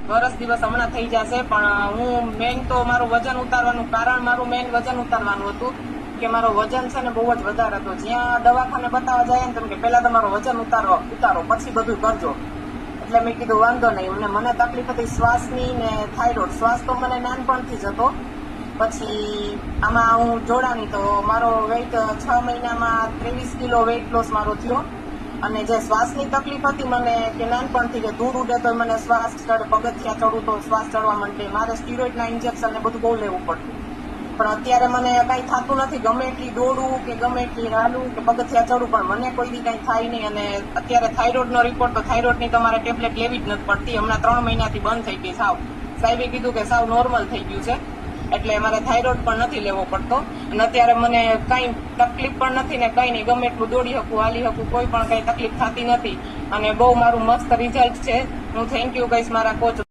વરસ દિવસ હમણાં થઈ જશે, પણ હું મેઇન તો મારું વજન ઉતારવાનું કારણ મારું મેઇન વજન ઉતારવાનું હતું કે મારો વજન છે ને બહુ જ વધારે હતો. જ્યાં દવાખાને બતાવવા જાય ને કે પહેલા તમારો વજન ઉતારો પછી બધું કરજો. એટલે મેં કીધું વાંધો નહીં. મને તકલીફ હતી શ્વાસની ને થાઇરોઇડ. શ્વાસ તો મને નાનપણથી જ હતો. પછી આમાં હું જોડાણી તો મારો વેઇટ 6 મહિનામાં 23 કિલો વેઇટ લોસ મારો થયો. અને જે શ્વાસની તકલીફ હતી મને કે નાનપણથી કે ધૂળ ઉડે તો મને શ્વાસ ચડે, પગથિયા ચડું તો શ્વાસ ચડવા માંડે, મારે સ્ટીરોઇડના ઇન્જેક્શન ને બધું બહુ લેવું પડતું. પણ અત્યારે મને કઈ થતું નથી. ગમે એટલી દોડું કે ગમે એટલી હાલું કે પગથિયા ચડું પણ મને કોઈ દી કઈ થાય નહીં. અને અત્યારે થાઇરોઇડનો રિપોર્ટ તો થાઇરોઇડની તમારે ટેબ્લેટ લેવી જ નથી પડતી. હમણાં 3 મહિનાથી બંધ થઈ ગઈ સાવ. સાહેબે કીધું કે સાવ નોર્મલ થઈ ગયું છે, એટલે મારે થાઇરોઇડ પણ નથી લેવો પડતો. અને અત્યારે મને કઈ તકલીફ પણ નથી ને કઈ નહીં. ગમે એટલું દોડી શકું, હાલી શકું, કોઈ પણ કઈ તકલીફ થતી નથી. અને બહુ મારું મસ્ત રિઝલ્ટ છે. હું થેન્ક યુ કહીશ મારા કોચ